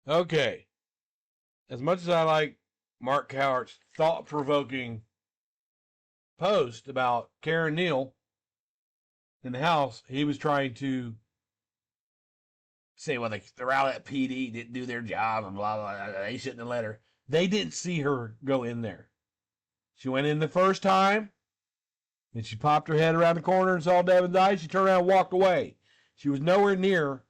Okay. As much as I like Mark Cowart's thought-provoking post about Karen Neal in the house, he was trying to say, well, the rally at PD didn't do their job and blah, blah, blah. They shouldn't have let her. They didn't see her go in there. She went in the first time, and she popped her head around the corner and saw Devin's eyes. She turned around and walked away. She was nowhere near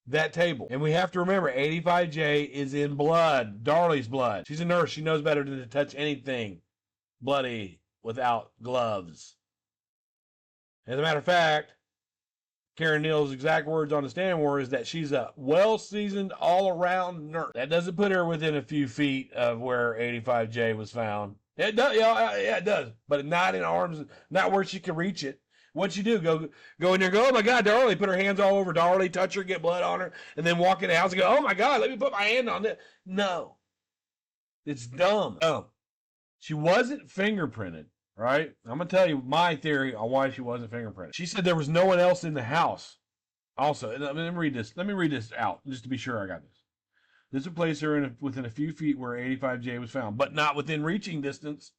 that table. And we have to remember, 85J is in blood, Darlie's blood. She's a nurse. She knows better than to touch anything bloody without gloves. As a matter of fact, Karen Neal's exact words on the stand were is that she's a well-seasoned, all-around nurse. That doesn't put her within a few feet of where 85J was found. It does, yeah, it does, but not in arms, not where she can reach it. What'd you do? Go in there, go, oh my God, Darlie, put her hands all over Darlie, touch her, get blood on her, and then walk in the house and go, oh my God, let me put my hand on it. No. It's dumb. She wasn't fingerprinted, right? I'm going to tell you my theory on why she wasn't fingerprinted. She said there was no one else in the house. Also, let me read this. Let me read this out just to be sure I got this. This would place her within a few feet where 85J was found, but not within reaching distance.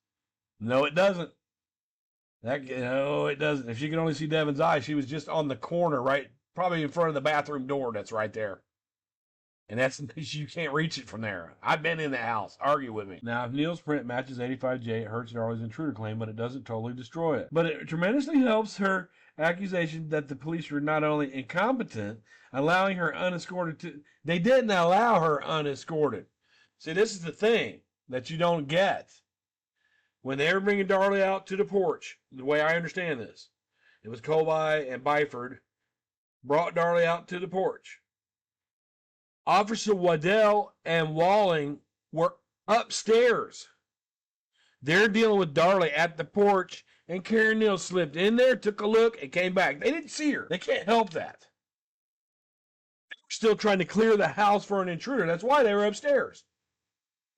No, it doesn't. No, it doesn't. If she could only see Devin's eye, she was just on the corner, right, probably in front of the bathroom door that's right there. And that's, you can't reach it from there. I've been in the house. Argue with me. Now, if Neal's print matches 85J, it hurts Darlie's intruder claim, but it doesn't totally destroy it. But it tremendously helps her accusation that the police were not only incompetent, allowing her unescorted to... They didn't allow her unescorted. See, this is the thing that you don't get. When they were bringing Darlie out to the porch, the way I understand this, it was Colby and Byford brought Darlie out to the porch. Officer Waddell and Walling were upstairs. They're dealing with Darlie at the porch, and Karen Neal slipped in there, took a look, and came back. They didn't see her. They can't help that. They were still trying to clear the house for an intruder. That's why they were upstairs.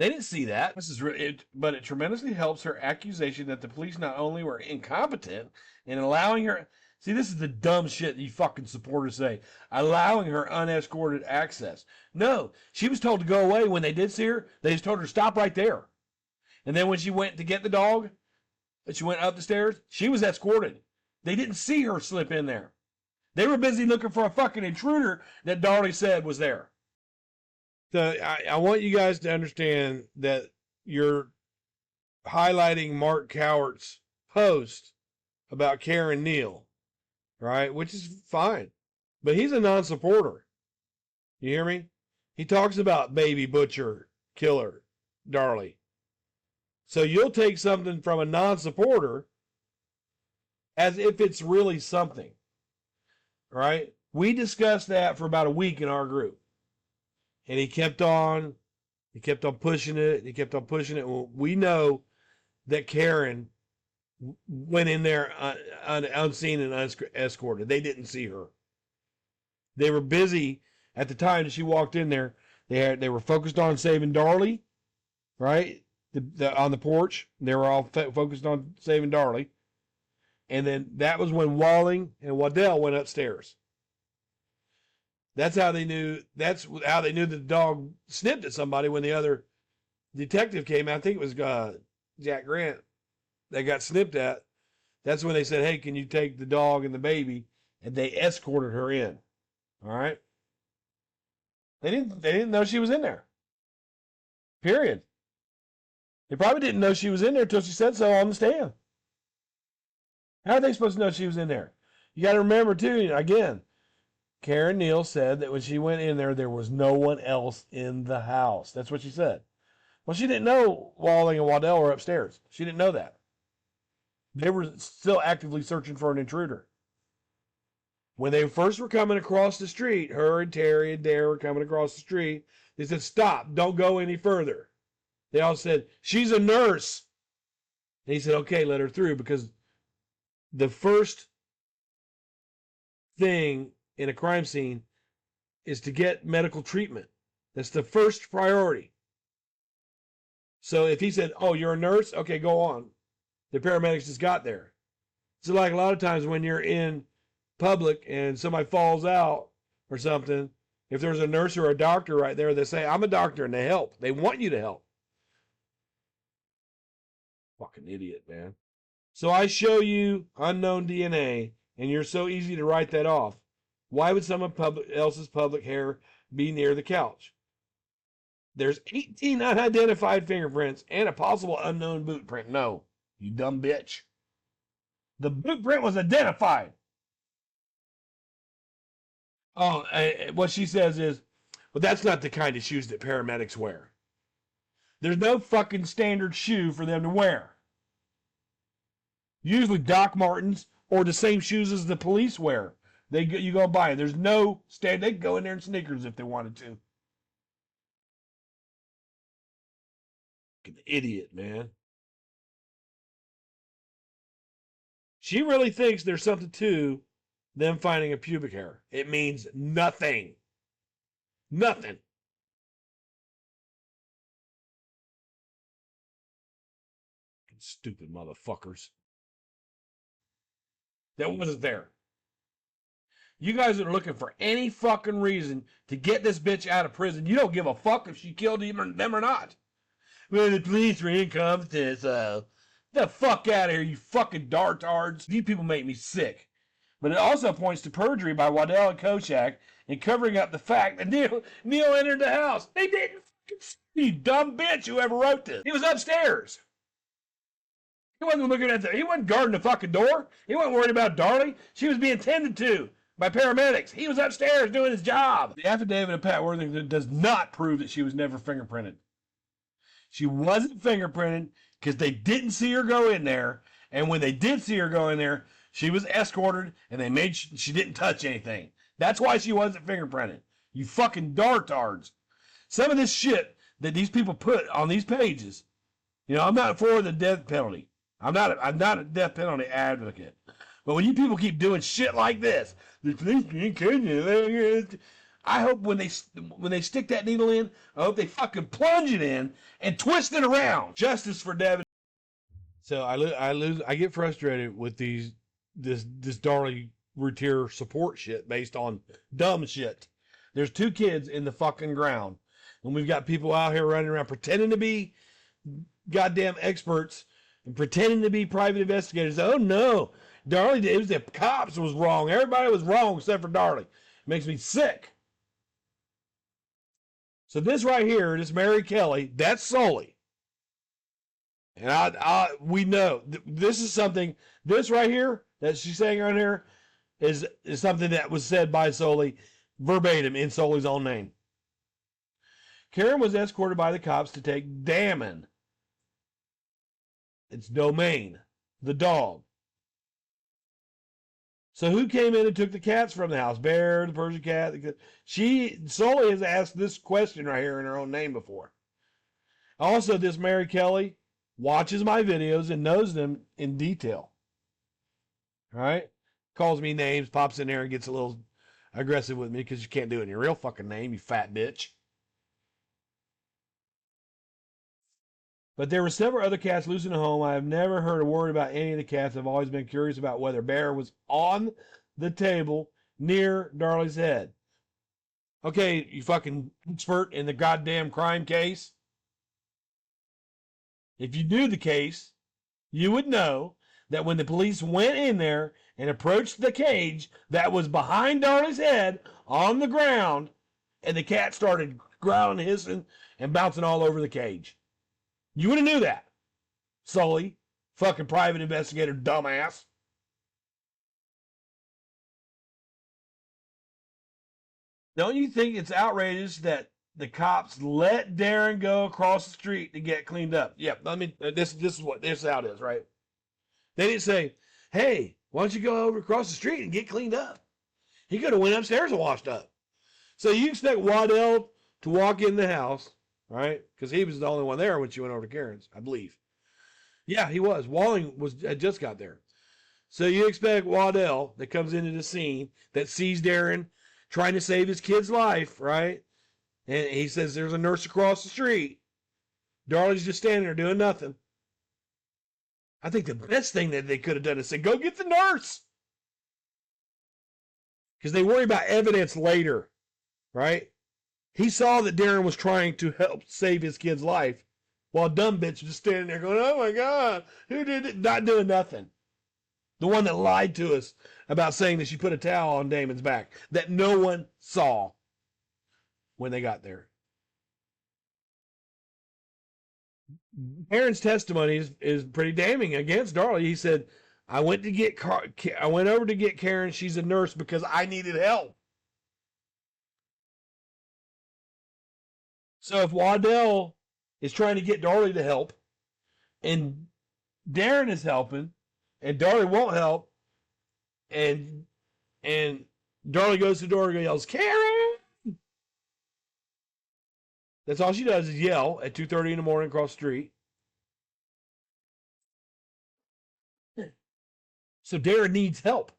They didn't see that. This is really, but it tremendously helps her accusation that the police not only were incompetent in allowing her... See, this is the dumb shit you fucking supporters say. Allowing her unescorted access. No, she was told to go away. When they did see her, they just told her to stop right there. And then when she went to get the dog, and she went up the stairs, she was escorted. They didn't see her slip in there. They were busy looking for a fucking intruder that Darlie said was there. So I want you guys to understand that you're highlighting Mark Cowart's post about Karen Neal. Right? Which is fine. But he's a non-supporter. You hear me? He talks about baby butcher, killer, Darlie. So you'll take something from a non-supporter as if it's really something. Right? We discussed that for about a week in our group. And he kept on pushing it. Well, we know that Karen went in there unseen and unescorted. They didn't see her. They were busy at the time that she walked in there. They were focused on saving Darlie, right? On the porch, they were all focused on saving Darlie. And then that was when Walling and Waddell went upstairs. That's how they knew. That's how they knew the dog sniffed at somebody when the other detective came out. I think it was Jack Grant. They got snipped at. That's when they said, hey, can you take the dog and the baby? And they escorted her in. All right? They didn't know she was in there. Period. They probably didn't know she was in there until she said so on the stand. How are they supposed to know she was in there? You got to remember, too, again, Karen Neal said that when she went in there was no one else in the house. That's what she said. Well, she didn't know Walling and Waddell were upstairs. She didn't know that. They were still actively searching for an intruder. When they first were coming across the street, her and Terry and Dare were coming across the street, they said, stop, don't go any further. They all said, she's a nurse. And he said, okay, let her through, because the first thing in a crime scene is to get medical treatment. That's the first priority. So if he said, oh, you're a nurse? Okay, go on. The paramedics just got there. So like a lot of times when you're in public and somebody falls out or something, If there's a nurse or a doctor right there, they say, I'm a doctor, and they help. They want you to help. Fucking idiot, man. So I show you unknown DNA, and you're so easy to write that off. Why would someone else's public hair be near the couch? There's 18 unidentified fingerprints and a possible unknown boot print. No, you dumb bitch. The boot print was identified. Oh, what she says is, well, that's not the kind of shoes that paramedics wear. There's no fucking standard shoe for them to wear. Usually Doc Martens or the same shoes as the police wear. You go buy it. There's no stand. They could go in there in sneakers if they wanted to. An idiot, man. She really thinks there's something to them finding a pubic hair. It means nothing. Nothing. Stupid motherfuckers. That wasn't there. You guys are looking for any fucking reason to get this bitch out of prison. You don't give a fuck if she killed them or not. Well, the police were incompetent, so the fuck out of here, you fucking dartards. These people make me sick. But it also points to perjury by Waddell and Kochak in covering up the fact that Neil entered the house. They didn't fucking see you dumb bitch, whoever wrote this. He was upstairs. He wasn't looking at he wasn't guarding the fucking door. He wasn't worried about Darlie. She was being tended to by paramedics. He was upstairs doing his job. The affidavit of Pat Worthington does not prove that she was never fingerprinted. She wasn't fingerprinted because they didn't see her go in there. And when they did see her go in there, she was escorted and they made she didn't touch anything. That's why she wasn't fingerprinted. You fucking dartards. Some of this shit that these people put on these pages, I'm not for the death penalty. I'm not a death penalty advocate. But when you people keep doing shit like this, the police can't catch you. I hope when they stick that needle in, I hope they fucking plunge it in and twist it around. Justice for Devin. So I get frustrated with this Darlie Routier support shit based on dumb shit. There's 2 kids in the fucking ground, and we've got people out here running around pretending to be goddamn experts and pretending to be private investigators. Oh no, Darlie, it was the cops was wrong. Everybody was wrong except for Darlie. It makes me sick. So this right here, this Mary Kelly, that's Sully. And we know this is something. This right here that she's saying right here is something that was said by Sully verbatim in Sully's own name. Karen was escorted by the cops to take Damon, its domain, the dog. So who came in and took the cats from the house? Bear, the Persian cat. Sully has asked this question right here in her own name before. Also, this Mary Kelly watches my videos and knows them in detail. All right? Calls me names, pops in there and gets a little aggressive with me because you can't do it in your real fucking name, you fat bitch. But there were several other cats loose in the home. I have never heard a word about any of the cats. I've always been curious about whether Bear was on the table near Darlie's head. Okay, you fucking expert in the goddamn crime case. If you knew the case, you would know that when the police went in there and approached the cage that was behind Darlie's head on the ground, and the cat started growling, hissing, and bouncing all over the cage. You would have knew that. Sully, fucking private investigator, dumbass. Don't you think it's outrageous that the cops let Darren go across the street to get cleaned up? Yep, this is how it is, right? They didn't say, hey, why don't you go over across the street and get cleaned up? He could have went upstairs and washed up. So you expect Waddell to walk in the house, right? Because he was the only one there when she went over to Karen's, I believe. Yeah, he was. Walling had just got there. So you expect Waddell that comes into the scene that sees Darren trying to save his kid's life, right? And he says there's a nurse across the street. Darlie's just standing there doing nothing. I think the best thing that they could have done is say, go get the nurse. Because they worry about evidence later. right? He saw that Darren was trying to help save his kid's life while dumb bitch was just standing there going, oh my God, who did it? Not doing nothing. The one that lied to us about saying that she put a towel on Damon's back that no one saw when they got there. Aaron's testimony is pretty damning against Darlie. He said, I went over to get Karen. She's a nurse because I needed help. So if Waddell is trying to get Darlie to help, and Darren is helping, and Darlie won't help, and Darlie goes to the door and yells, Karen! That's all she does is yell at 2:30 in the morning across the street. So Darren needs help.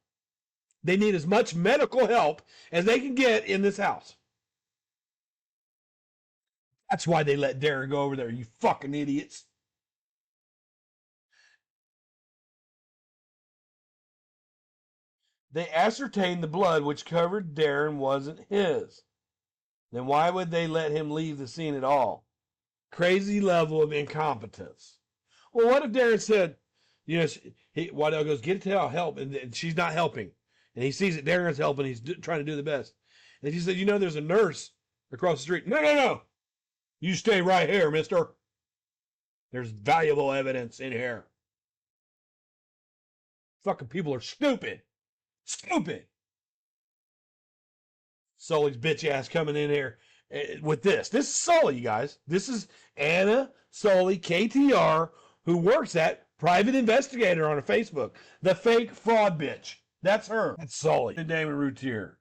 They need as much medical help as they can get in this house. That's why they let Darren go over there, you fucking idiots. They ascertained the blood which covered Darren wasn't his. Then why would they let him leave the scene at all? Crazy level of incompetence. Well, what if Darren said, Waddell goes, get it to help, and she's not helping. And he sees that Darren's helping, he's trying to do the best. And he said, there's a nurse across the street. No. You stay right here, mister. There's valuable evidence in here. Fucking people are stupid. Stupid. Sully's bitch ass coming in here with this. This is Sully, you guys. This is Anna Sully, KTR, who works at Private Investigator on Facebook. The fake fraud bitch. That's her. That's Sully. And Damon Routier.